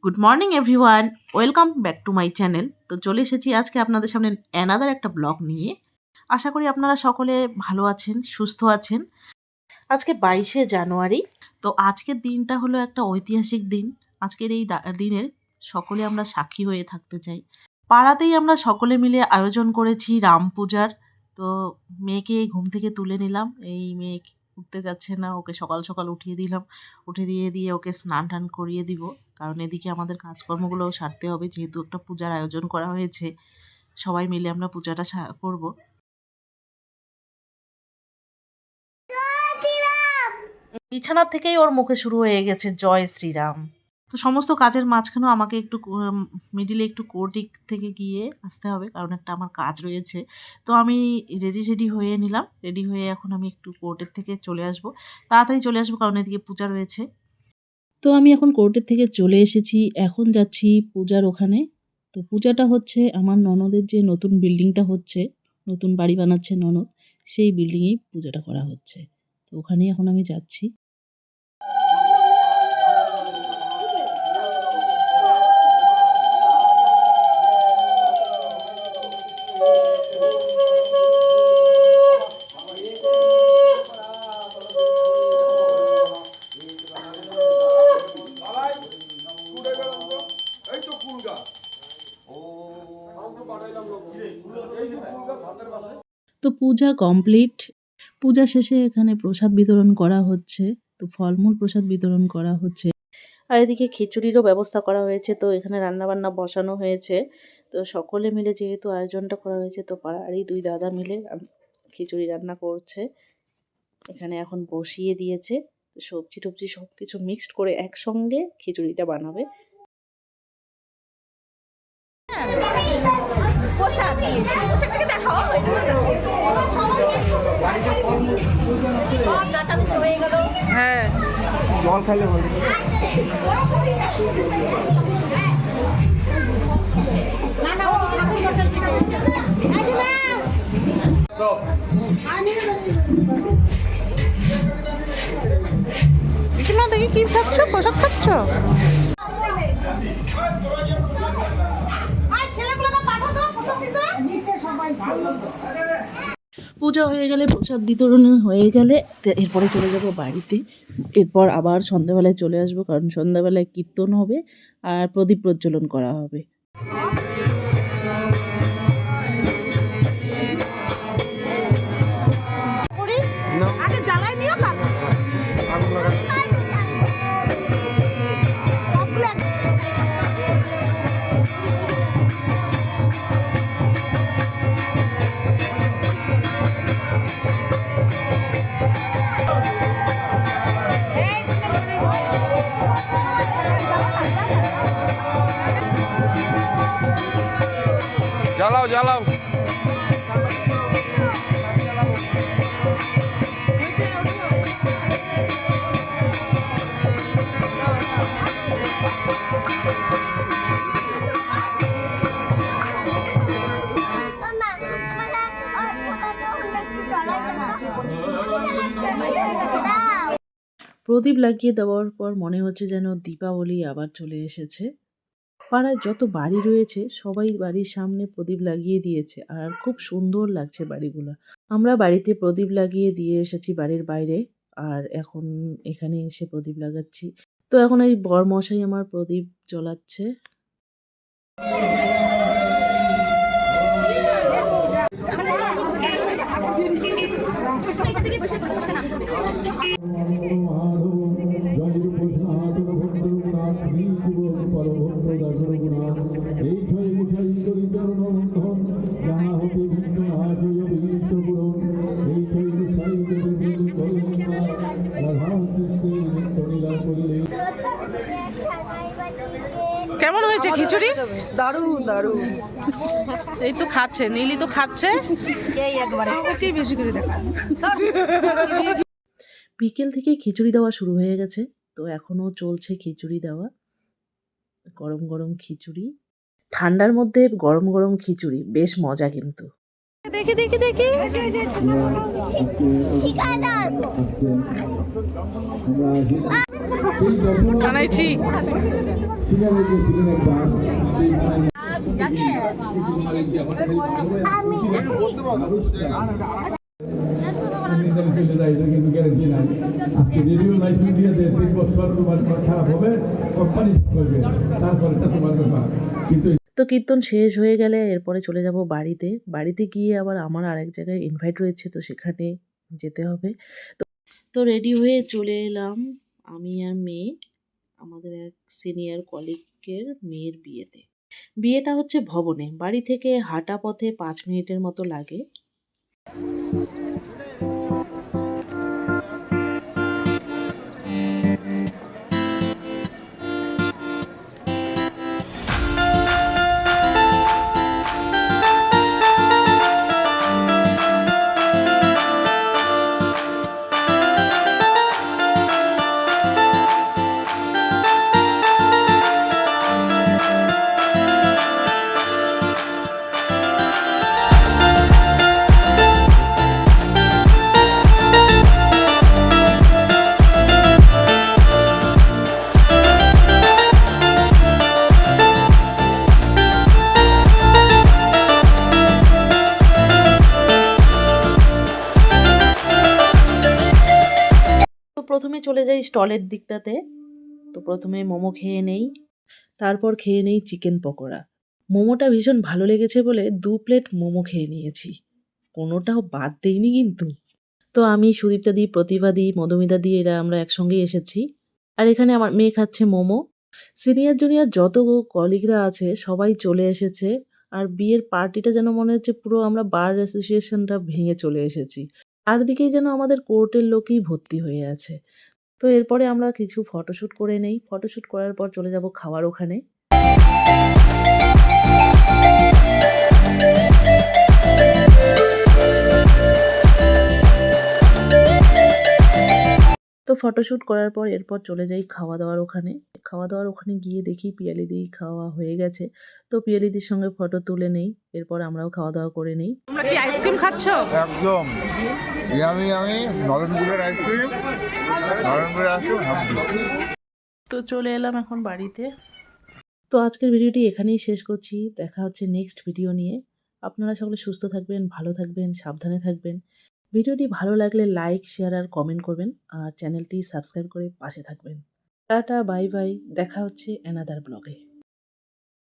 Good morning everyone, welcome back to my channel. তো চলে এসেছি আজকে আপনাদের সামনে অ্যানাদার একটা ব্লগ নিয়ে। আশা করি আপনারা সকলে ভালো আছেন, সুস্থ আছেন। আজকে 22শে জানুয়ারি। তো আজকের দিনটা হলো একটা ঐতিহাসিক দিন। আজকের এই দিনের সকলে আমরা সাক্ষী হয়ে থাকতে চাই। পাড়াতেই আমরা সকলে মিলে আয়োজন করেছি রাম পূজার। তো মেয়েকে ঘুম থেকে তুলে নিলাম। এই মেয়ে উঠতে যাচ্ছে না, ওকে সকাল সকাল উঠিয়ে দিলাম। দিয়ে ওকে স্নান টান করিয়ে দিব, কারণ এদিকে আমাদের কাজকর্মগুলোও সারতে হবে, যেহেতু একটা পূজার আয়োজন করা হয়েছে। সবাই মিলে আমরা পূজাটা করব। বিছানা থেকেই ওর মুখে শুরু হয়ে গেছে জয় শ্রীরাম। তো সমস্ত কাজের মাঝখানেও আমাকে একটু মিডিলে একটু কোর্টিক থেকে গিয়ে আসতে হবে, কারণ একটা আমার কাজ রয়েছে। তো আমি রেডি হয়ে নিলাম। রেডি হয়ে এখন আমি একটু কোর্টের থেকে চলে আসব, তাড়াতাড়ি চলে আসবো, কারণ এদিকে পূজা রয়েছে। তো আমি এখন কোর্টের থেকে চলে এসেছি, এখন যাচ্ছি পূজার ওখানে। তো পূজাটা হচ্ছে আমার ননদের যে নতুন বিল্ডিংটা হচ্ছে, নতুন বাড়ি বানাচ্ছে ননদ, সেই বিল্ডিংয়েই পূজাটা করা হচ্ছে। তো ওখানেই এখন আমি যাচ্ছি। তো পূজা কমপ্লিট। পূজা শেষে এখানে প্রসাদ বিতরণ করা হচ্ছে। তো ফলমূল প্রসাদ বিতরণ করা হচ্ছে। আর এদিকে খিচুড়িরও ব্যবস্থা করা হয়েছে। তো এখানে রান্নাবান্না বসানো হয়েছে। তো সকলে মিলে যেহেতু আয়োজনটা করা হয়েছে, তো পাড়ারই 2 দাদা মিলে খিচুড়ি রান্না করছে। এখানে এখন বসিয়ে দিয়েছে। সবজি-টবজি সবকিছু মিক্সড করে একসঙ্গে খিচুড়িটা বানাবে। হ্যাঁ, জল খাইলে ভালো। দেখি কি খাচ্ছ, প্রসাদ খাচ্ছ? পূজা হয়ে গেলে, প্রসাদ বিতরণ হয়ে গেলে এরপরে চলে যাব বাড়িতে। এরপর আবার সন্ধ্যাবেলায় চলে আসবো, কারণ সন্ধ্যাবেলায় কীর্তন হবে আর প্রদীপ প্রজ্বলন করা হবে। জ্বালাও জ্বালাও। প্রদীপ লাগিয়ে দেওয়ার পর মনে হচ্ছে যেন দীপাবলি আবার চলে এসেছে। পাড়ায় যত বাড়ি রয়েছে সবাই বাড়ির সামনে প্রদীপ লাগিয়ে দিয়েছে, আর খুব সুন্দর লাগছে বাড়িগুলো। আমরা বাড়িতে প্রদীপ লাগিয়ে দিয়ে এসেছি বাড়ির বাইরে, আর এখন এখানে এসে প্রদীপ লাগাচ্ছি। তো এখন এই বরমশাই আমার প্রদীপ জ্বলাচ্ছে। কেমন হয়েছে খিচুড়ি? দারুণ দারুণ। এই তো খাচ্ছে, নীলি তো খাচ্ছে। ওকেই বেশি করে দেখা। বিকেল থেকে খিচুড়ি দেওয়া শুরু হয়ে গেছে। তো এখনো চলছে খিচুড়ি দেওয়া। গরম গরম খিচুড়ি, ঠান্ডার মধ্যে গরম গরম খিচুড়ি বেশ মজা কিন্তু। দেখি দেখি দেখি বানাইছি। তো কীর্তন শেষ হয়ে গেলে এরপরে চলে যাব বাড়িতে। বাড়িতে গিয়ে আবার আমার আরেক জায়গায় ইনভাইট রয়েছে, তো সেখানে যেতে হবে। তো রেডি হয়ে চলে এলাম আমি আর মেয়ে আমাদের এক সিনিয়র কলিগের মেয়ের বিয়েতে। বিয়েটা হচ্ছে ভবনে, বাড়ি থেকে হাঁটা পথে 5 মিনিটের মতো লাগে। তো প্রথমে চলে যাই স্টলের দিকটাতে। তো প্রথমে মোমো খেয়ে নেই, তারপর খেয়ে নেই চিকেন পকোড়া। মোমোটা ভীষণ ভালো লেগেছে বলে 2 প্লেট মোমো খেয়ে নিয়েছি, কোনোটাও বাদ দেইনি কিন্তু। তো আমি, সুদীপ্তা দি, প্রতিভা দি, মধুমিতা দি এরা আমরা একসঙ্গেই এসেছি। আর এখানে আমার মেয়ে খাচ্ছে মোমো। সিনিয়র জুনিয়র যত কলিগরা আছে সবাই চলে এসেছে। আর বিয়ের পার্টিটা যেন মনে হচ্ছে পুরো আমরা বার অ্যাসোসিয়েশনটা ভেঙে চলে এসেছি। চারদিকেই যেন আমাদের কোর্টের লোকই ভর্তি হয়ে আছে। তো এরপরে আমরা কিছু ফটোশ্যুট করে নেই। ফটোশ্যুট করার পর চলে যাব খাওয়ার ওখানে। তো ফটোশ্যুট করার পর এরপর চলে যাই খাওয়া-দাওয়ার ওখানে। খাওয়া-দাওয়ার ওখানে গিয়ে দেখি পিয়ালিদির খাওয়া হয়ে গেছে। তো পিয়ালিদির সঙ্গে ফটো তুলে নেই। এরপর আমরাও খাওয়া-দাওয়া করে নেই। তোমরা কি আইসক্রিম খাচ্ছ? একদম আমি নরেন্দ্রের আইসক্রিম তো চলে এলাম এখন বাড়িতে। তো আজকের ভিডিওটি এখানেই শেষ করছি। দেখা হচ্ছে নেক্সট ভিডিও নিয়ে। আপনারা সকলে সুস্থ থাকবেন, ভালো থাকবেন, সাবধানে থাকবেন। ভিডিওটি ভালো লাগলে লাইক, শেয়ার আর কমেন্ট করবেন। আর চ্যানেলটি সাবস্ক্রাইব করে পাশে থাকবেন। Tata, bye bye. দেখা হচ্ছে অ্যানাদার ব্লগে।